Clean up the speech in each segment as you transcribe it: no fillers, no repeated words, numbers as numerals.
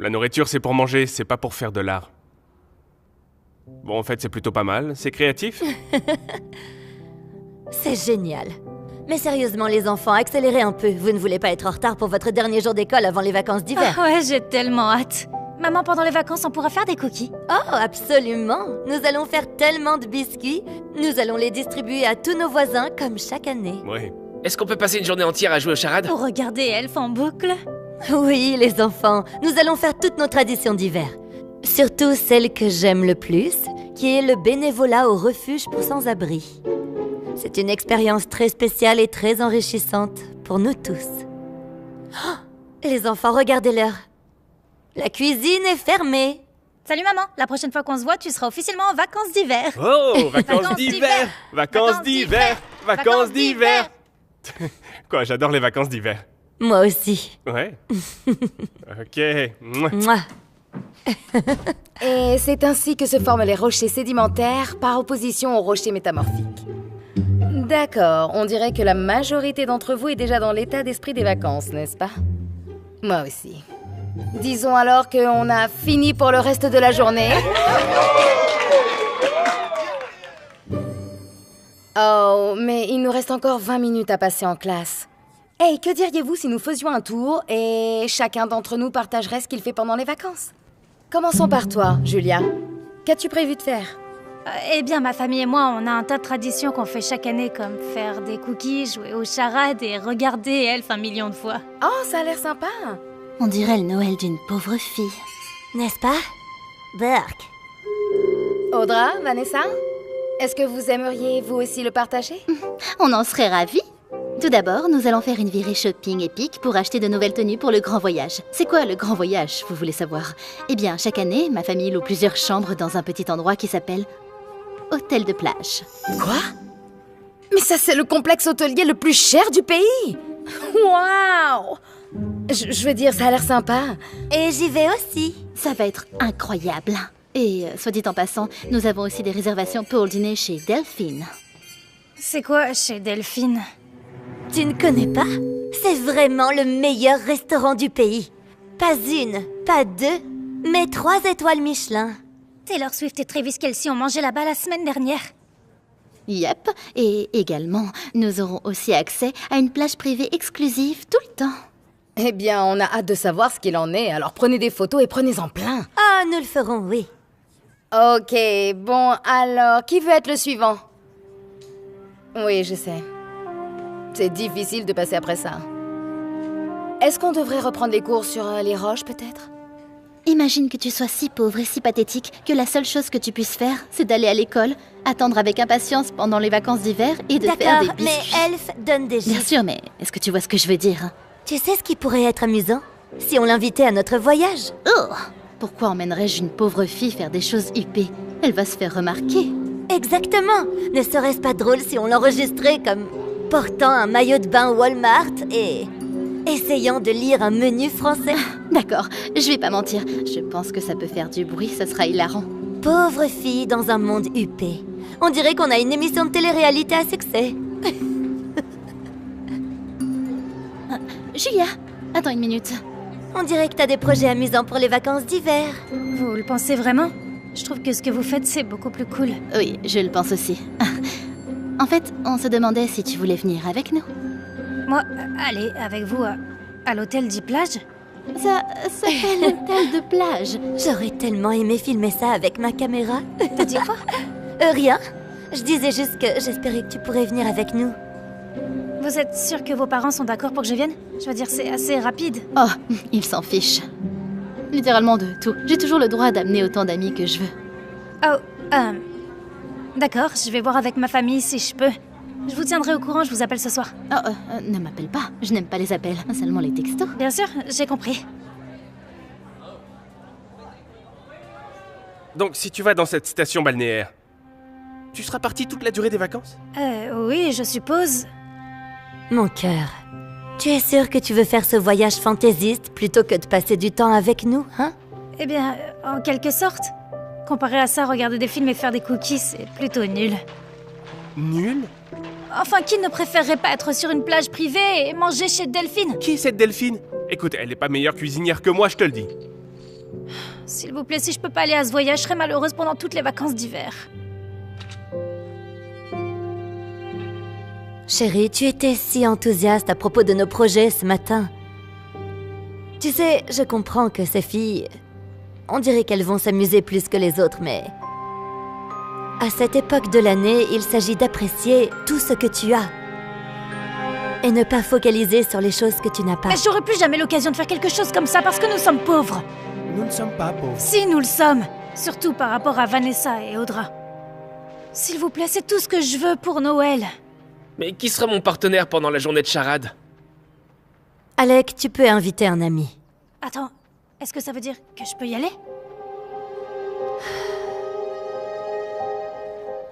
La nourriture, c'est pour manger, c'est pas pour faire de l'art. Bon, en fait, c'est plutôt pas mal. C'est créatif. C'est génial. Mais sérieusement, les enfants, accélérez un peu. Vous ne voulez pas être en retard pour votre dernier jour d'école avant les vacances d'hiver. Ah ouais, j'ai tellement hâte. Maman, pendant les vacances, on pourra faire des cookies. Oh, absolument. Nous allons faire tellement de biscuits. Nous allons les distribuer à tous nos voisins, comme chaque année. Ouais. Est-ce qu'on peut passer une journée entière à jouer aux charades? Pour regarder Elf en boucle. Oui, les enfants, nous allons faire toutes nos traditions d'hiver. Surtout celle que j'aime le plus, qui est le bénévolat au refuge pour sans-abri. C'est une expérience très spéciale et très enrichissante pour nous tous. Oh, les enfants, regardez-leur. La cuisine est fermée. Salut maman, la prochaine fois qu'on se voit, tu seras officiellement en vacances d'hiver. Oh, vacances Vacances d'hiver. d'hiver. Vacances d'hiver. Vacances d'hiver. Quoi, j'adore les vacances d'hiver. Moi aussi. Ouais. Ok. Mouah. Mouah. Et c'est ainsi que se forment les rochers sédimentaires par opposition aux rochers métamorphiques. D'accord, on dirait que la majorité d'entre vous est déjà dans l'état d'esprit des vacances, n'est-ce pas? Moi aussi. Disons alors qu'on a fini pour le reste de la journée. Oh, mais il nous reste encore 20 minutes à passer en classe. Hey, que diriez-vous si nous faisions un tour et chacun d'entre nous partagerait ce qu'il fait pendant les vacances? Commençons par toi, Julia. Qu'as-tu prévu de faire? Eh bien, ma famille et moi, on a un tas de traditions qu'on fait chaque année, comme faire des cookies, jouer aux charades et regarder Elf 1 million de fois. Oh, ça a l'air sympa. On dirait le Noël d'une pauvre fille. N'est-ce pas? Burk. Audra, Vanessa, est-ce que vous aimeriez vous aussi le partager? On en serait ravis. Tout d'abord, nous allons faire une virée shopping épique pour acheter de nouvelles tenues pour le grand voyage. C'est quoi le grand voyage, vous voulez savoir? Eh bien, chaque année, ma famille loue plusieurs chambres dans un petit endroit qui s'appelle Hôtel de plage. Quoi? Mais ça, c'est le complexe hôtelier le plus cher du pays! Waouh! Je veux dire, ça a l'air sympa. Et j'y vais aussi. Ça va être incroyable. Et, soit dit en passant, nous avons aussi des réservations pour le dîner chez Delphine. C'est quoi chez Delphine? Tu ne connais pas? C'est vraiment le meilleur restaurant du pays. Pas une, pas deux, mais 3 étoiles Michelin. Taylor Swift et Travis Kelce ont mangé là-bas la semaine dernière. Yep. Et également, nous aurons aussi accès à une plage privée exclusive tout le temps. Eh bien, on a hâte de savoir ce qu'il en est, alors prenez des photos et prenez-en plein. Ah, nous le ferons, oui. Ok, bon, alors, qui veut être le suivant? Oui, je sais. C'est difficile de passer après ça. Est-ce qu'on devrait reprendre les cours sur les roches, peut-être? Imagine que tu sois si pauvre et si pathétique que la seule chose que tu puisses faire, c'est d'aller à l'école, attendre avec impatience pendant les vacances d'hiver et de faire des D'accord, biscuits. mais Elf donne des Bien gestes. sûr, mais est-ce que tu vois ce que je veux dire? Tu sais ce qui pourrait être amusant? Si on l'invitait à notre voyage. Oh! Pourquoi emmènerais-je une pauvre fille faire des choses huppées? Elle va se faire remarquer. Exactement. Ne serait-ce pas drôle si on l'enregistrait comme portant un maillot de bain Walmart et essayant de lire un menu français? D'accord, je vais pas mentir. Je pense que ça peut faire du bruit, ça sera hilarant. Pauvre fille dans un monde huppé. On dirait qu'on a une émission de télé-réalité à succès. Julia, attends une minute. On dirait que t'as des projets amusants pour les vacances d'hiver. Vous le pensez vraiment? Je trouve que ce que vous faites, c'est beaucoup plus cool. Oui, je le pense aussi. En fait, on se demandait si tu voulais venir avec nous. Moi, allez, avec vous, à l'hôtel dit plage? Ça s'appelle l'hôtel de plage. J'aurais tellement aimé filmer ça avec ma caméra. T'as dit quoi? Rien. Je disais juste que j'espérais que tu pourrais venir avec nous. Vous êtes sûr que vos parents sont d'accord pour que je vienne? Je veux dire, c'est assez rapide. Oh, ils s'en fichent. Littéralement de tout. J'ai toujours le droit d'amener autant d'amis que je veux. Oh, d'accord, je vais voir avec ma famille si je peux. Je vous tiendrai au courant, je vous appelle ce soir. Oh, ne m'appelle pas. Je n'aime pas les appels, seulement les textos. Bien sûr, j'ai compris. Donc, si tu vas dans cette station balnéaire, tu seras parti toute la durée des vacances? Oui, je suppose. Mon cœur, tu es sûr que tu veux faire ce voyage fantaisiste plutôt que de passer du temps avec nous, hein? Eh bien, en quelque sorte. Comparé à ça, regarder des films et faire des cookies, c'est plutôt nul. Nul? Enfin, qui ne préférerait pas être sur une plage privée et manger chez Delphine? Qui est cette Delphine? Écoute, elle est pas meilleure cuisinière que moi, je te le dis. S'il vous plaît, si je peux pas aller à ce voyage, je serai malheureuse pendant toutes les vacances d'hiver. Chérie, tu étais si enthousiaste à propos de nos projets ce matin. Tu sais, je comprends que ces filles... On dirait qu'elles vont s'amuser plus que les autres, mais... À cette époque de l'année, il s'agit d'apprécier tout ce que tu as. Et ne pas focaliser sur les choses que tu n'as pas. Mais j'aurai plus jamais l'occasion de faire quelque chose comme ça parce que nous sommes pauvres. Nous ne sommes pas pauvres. Si, nous le sommes. Surtout par rapport à Vanessa et Audra. S'il vous plaît, c'est tout ce que je veux pour Noël. Mais qui sera mon partenaire pendant la journée de charade? Alec, tu peux inviter un ami. Attends, est-ce que ça veut dire que je peux y aller?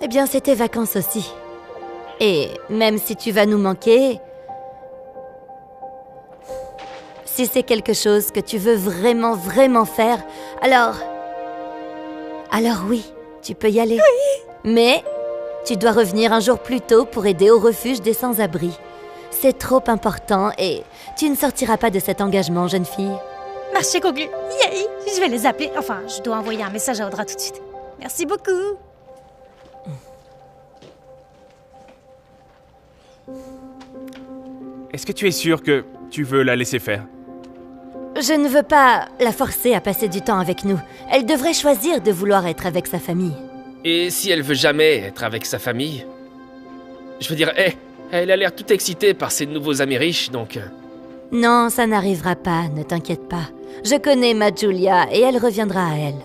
Eh bien, c'est tes vacances aussi. Et même si tu vas nous manquer... Si c'est quelque chose que tu veux vraiment, vraiment faire, alors oui, tu peux y aller. Oui. Mais tu dois revenir un jour plus tôt pour aider au refuge des sans-abri. C'est trop important et tu ne sortiras pas de cet engagement, jeune fille. Marché conclu. Yay! Je vais les appeler. Enfin, je dois envoyer un message à Audra tout de suite. Merci beaucoup. Est-ce que tu es sûr que tu veux la laisser faire? Je ne veux pas la forcer à passer du temps avec nous. Elle devrait choisir de vouloir être avec sa famille. Et si elle veut jamais être avec sa famille? Je veux dire, elle a l'air toute excitée par ses nouveaux amis riches, donc... Non, ça n'arrivera pas, ne t'inquiète pas. Je connais ma Julia et elle reviendra à elle.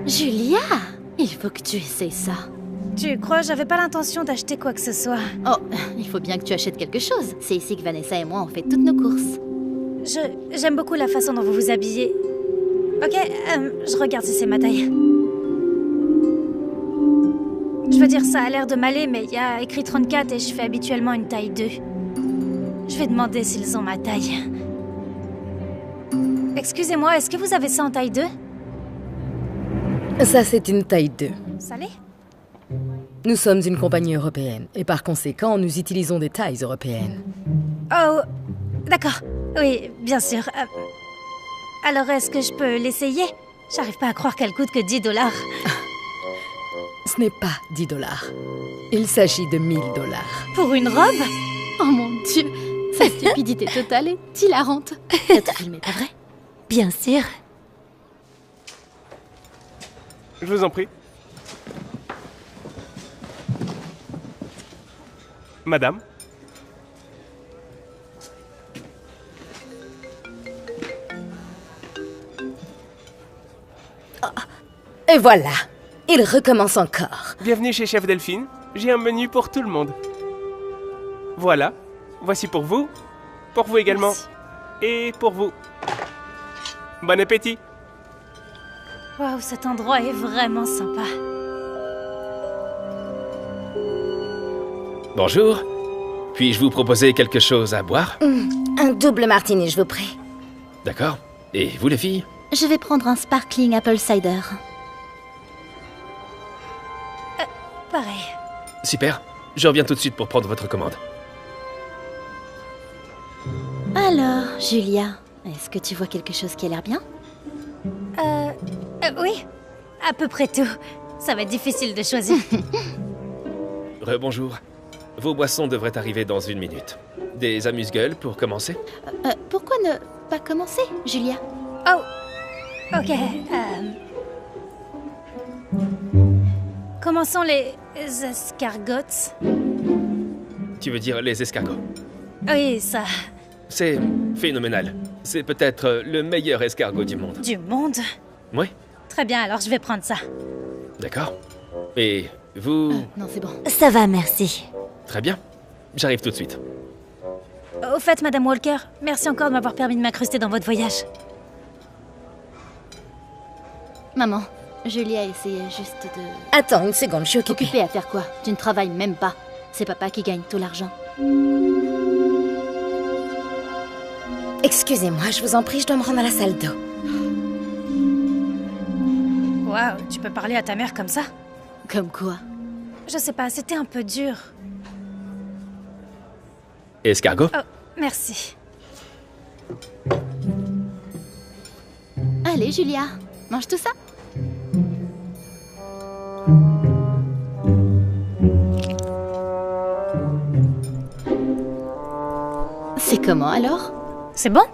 Julia, il faut que tu essayes ça. Tu crois, j'avais pas l'intention d'acheter quoi que ce soit. Oh, il faut bien que tu achètes quelque chose. C'est ici que Vanessa et moi on fait toutes nos courses. J'aime beaucoup la façon dont vous vous habillez. Ok, je regarde si c'est ma taille. Je veux dire, ça a l'air de m'aller, mais il y a écrit 34 et je fais habituellement une taille 2. Je vais demander s'ils ont ma taille. Excusez-moi, est-ce que vous avez ça en taille 2? Ça, c'est une taille 2. Ça l'est? Nous sommes une compagnie européenne, et par conséquent, nous utilisons des tailles européennes. Oh, d'accord. Oui, bien sûr. Alors, est-ce que je peux l'essayer? J'arrive pas à croire qu'elle coûte que $10. Ce n'est pas $10. Il s'agit de $1000. Pour une robe? Oh mon Dieu, sa stupidité totale est hilarante. T'as tout filmé, pas vrai? Bien sûr. Je vous en prie. Madame? Et voilà, il recommence encore. Bienvenue chez Chef Delphine. J'ai un menu pour tout le monde. Voilà. Voici pour vous également. Merci. Et pour vous. Bon appétit. Waouh, cet endroit est vraiment sympa. Bonjour. Puis-je vous proposer quelque chose à boire? Un double martini, je vous prie. D'accord. Et vous, les filles? Je vais prendre un sparkling apple cider. Pareil. Super. Je reviens tout de suite pour prendre votre commande. Alors, Julia, est-ce que tu vois quelque chose qui a l'air bien? Oui. À peu près tout. Ça va être difficile de choisir. Rebonjour. Vos boissons devraient arriver dans 1 minute. Des amuse-gueules pour commencer? Pourquoi ne pas commencer, Julia? Oh. Ok. Commençons les escargots. Tu veux dire les escargots? Oui, ça. C'est phénoménal. C'est peut-être le meilleur escargot du monde. Du monde? Oui, Très bien, alors je vais prendre ça. d'accord. Et vous... Non, c'est bon. Ça va, merci. Très bien. J'arrive tout de suite. Au fait, Madame Walker, merci encore de m'avoir permis de m'incruster dans votre voyage. Maman, Julia essayait juste de... Attends une seconde, je suis occupée. Occupée à faire quoi? Tu ne travailles même pas. C'est papa qui gagne tout l'argent. Excusez-moi, je vous en prie, je dois me rendre à la salle d'eau. Waouh, tu peux parler à ta mère comme ça? Comme quoi? Je sais pas, c'était un peu dur. Escargot? Oh, merci. Allez, Julia, mange tout ça. C'est comment alors? C'est bon?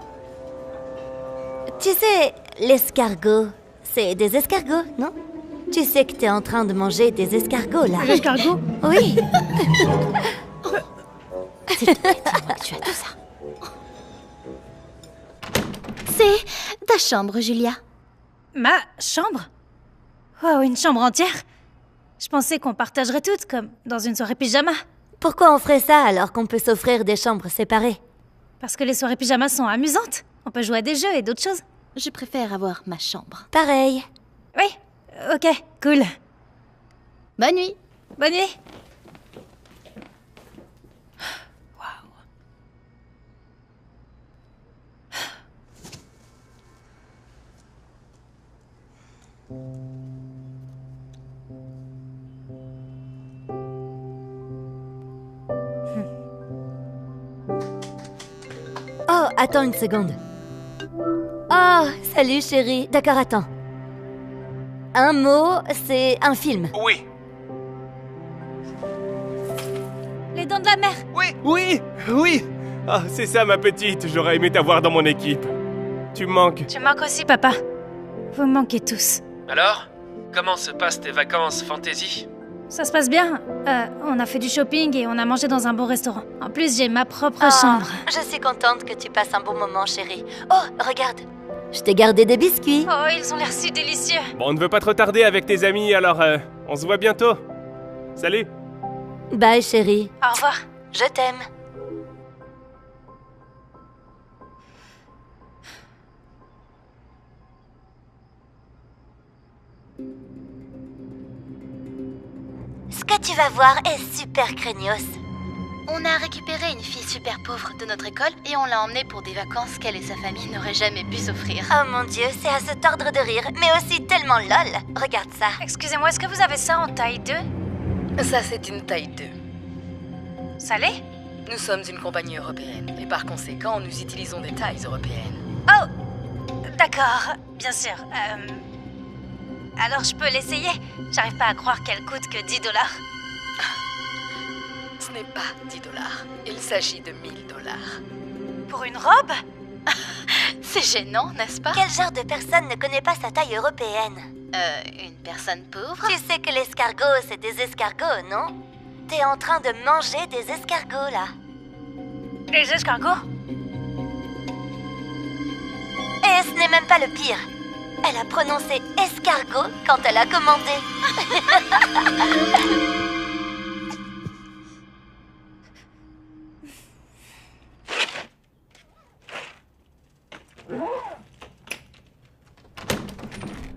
Tu sais, l'escargot, c'est des escargots, non? Tu sais que t'es en train de manger des escargots, là. L'escargot? Oui. S'il te plaît, dis-moi que tu as tout ça. C'est ta chambre, Julia. Ma chambre? Wow, une chambre entière? Je pensais qu'on partagerait toutes, comme dans une soirée pyjama. Pourquoi on ferait ça alors qu'on peut s'offrir des chambres séparées? Parce que les soirées pyjama sont amusantes. On peut jouer à des jeux et d'autres choses. Je préfère avoir ma chambre. Pareil. Oui, ok, cool. Bonne nuit. Bonne nuit. Oh, attends une seconde. Oh, salut chérie. D'accord, attends. Un mot, c'est un film. Oui. Les dents de la mer. Oui. Ah, c'est ça, ma petite. J'aurais aimé t'avoir dans mon équipe. Tu me manques. Tu manques aussi, papa. Vous me manquez tous. Alors? Comment se passent tes vacances fantasy? Ça se passe bien. On a fait du shopping et on a mangé dans un bon restaurant. En plus, j'ai ma propre Ah, chambre. Je suis contente que tu passes un bon moment, chérie. Oh, regarde. Je t'ai gardé des biscuits. Oh, ils ont l'air si délicieux. Bon, on ne veut pas te retarder avec tes amis, alors on se voit bientôt. Salut. Bye, chérie. Au revoir. Je t'aime. Ce que tu vas voir est super craignos. On a récupéré une fille super pauvre de notre école et on l'a emmenée pour des vacances qu'elle et sa famille n'auraient jamais pu s'offrir. Oh mon Dieu, c'est à se tordre de rire, mais aussi tellement lol. Regarde ça. Excusez-moi, est-ce que vous avez ça en taille 2? Ça, c'est une taille 2. Salé? Nous sommes une compagnie européenne et par conséquent, nous utilisons des tailles européennes. Oh, d'accord, bien sûr. Alors je peux l'essayer? J'arrive pas à croire qu'elle coûte que 10 $. Ce n'est pas 10 $. Il s'agit de 1000 $. Pour une robe? C'est gênant, n'est-ce pas? Quel genre de personne ne connaît pas sa taille européenne? Une personne pauvre? Tu sais que l'escargot, c'est des escargots, non? T'es en train de manger des escargots, là. Les escargots? Et ce n'est même pas le pire. Elle a prononcé escargot quand elle a commandé.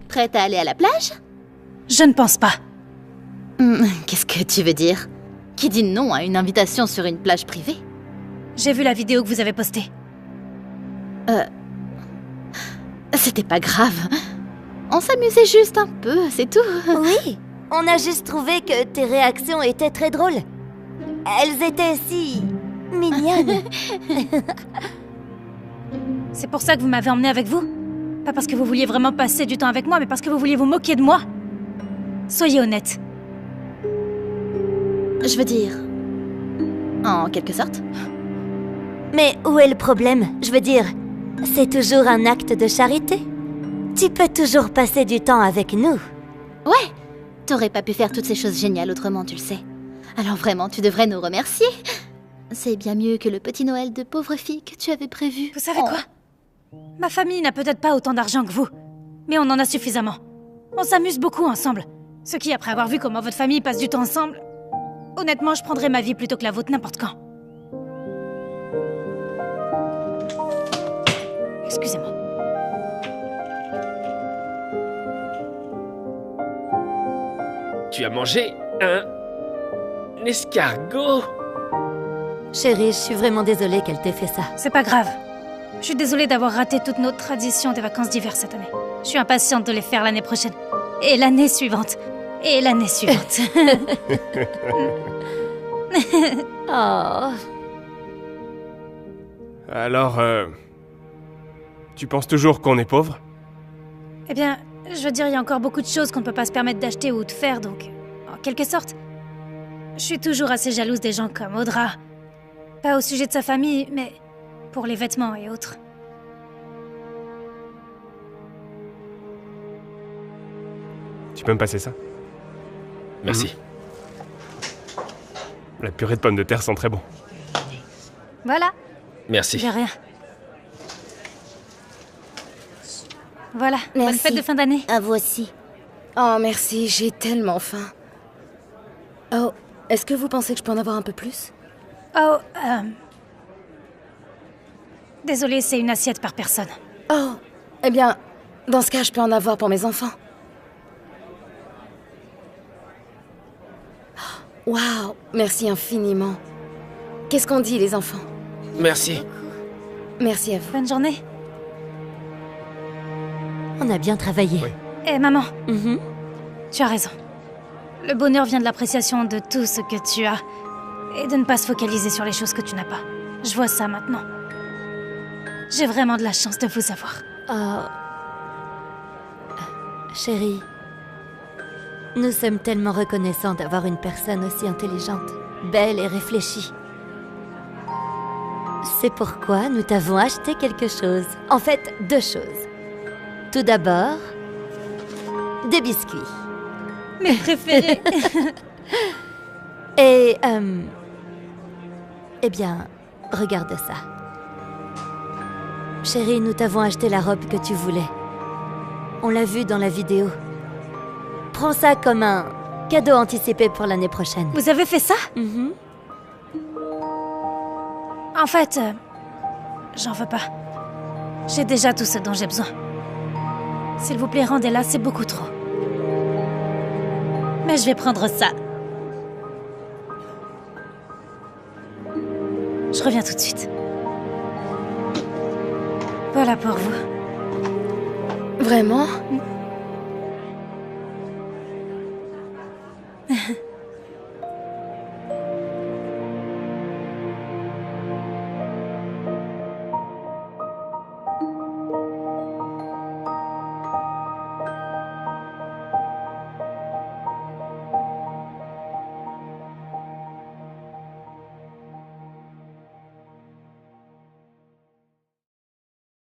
Prête à aller à la plage? Je ne pense pas. Qu'est-ce que tu veux dire? Qui dit non à une invitation sur une plage privée? J'ai vu la vidéo que vous avez postée. C'était pas grave. On s'amusait juste un peu, c'est tout. Oui, on a juste trouvé que tes réactions étaient très drôles. Elles étaient si mignonnes. C'est pour ça que vous m'avez emmené avec vous? Pas parce que vous vouliez vraiment passer du temps avec moi, mais parce que vous vouliez vous moquer de moi? Soyez honnête. Je veux dire... En quelque sorte. Mais où est le problème? Je veux dire, c'est toujours un acte de charité. Tu peux toujours passer du temps avec nous. Ouais, t'aurais pas pu faire toutes ces choses géniales autrement, tu le sais. Alors vraiment, tu devrais nous remercier. C'est bien mieux que le petit Noël de pauvre fille que tu avais prévu. Vous savez quoi? Ma famille n'a peut-être pas autant d'argent que vous, mais on en a suffisamment. On s'amuse beaucoup ensemble. Ce qui, après avoir vu comment votre famille passe du temps ensemble... Honnêtement, je prendrais ma vie plutôt que la vôtre n'importe quand. Excusez-moi. Tu as mangé un escargot? Chérie, je suis vraiment désolée qu'elle t'ait fait ça. C'est pas grave. Je suis désolée d'avoir raté toutes nos traditions des vacances d'hiver cette année. Je suis impatiente de les faire l'année prochaine. Et l'année suivante. Et l'année suivante. Oh. Alors, tu penses toujours qu'on est pauvre? Eh bien, je veux dire, il y a encore beaucoup de choses qu'on ne peut pas se permettre d'acheter ou de faire, donc... En quelque sorte... Je suis toujours assez jalouse des gens comme Audra. Pas au sujet de sa famille, mais... pour les vêtements et autres. Tu peux me passer ça? Merci. La purée de pommes de terre sent très bon. Voilà, Merci. de rien. Voilà, bonne Merci. fête de fin d'année. À vous aussi. Oh, merci, j'ai tellement faim. Oh, est-ce que vous pensez que je peux en avoir un peu plus? Oh, Désolée, c'est une assiette par personne. Oh, eh bien, dans ce cas, je peux en avoir pour mes enfants. Waouh, merci infiniment. Qu'est-ce qu'on dit, les enfants? Merci. Merci à vous. Bonne journée. On a bien travaillé. Oui. Eh, maman, Mhm. tu as raison. Le bonheur vient de l'appréciation de tout ce que tu as. Et de ne pas se focaliser sur les choses que tu n'as pas. Je vois ça maintenant. J'ai vraiment de la chance de vous avoir. Oh. Chérie, nous sommes tellement reconnaissants d'avoir une personne aussi intelligente, belle et réfléchie. C'est pourquoi nous t'avons acheté quelque chose. En fait, 2 choses. Tout d'abord, des biscuits. Mes préférés. Et, eh bien, regarde ça. Chérie, nous t'avons acheté la robe que tu voulais. On l'a vu dans la vidéo. Prends ça comme un cadeau anticipé pour l'année prochaine. Vous avez fait ça? Mhm. En fait, j'en veux pas. J'ai déjà tout ce dont j'ai besoin. S'il vous plaît, rendez-la, c'est beaucoup trop. Mais je vais prendre ça. Je reviens tout de suite. Voilà pour vous. Vraiment?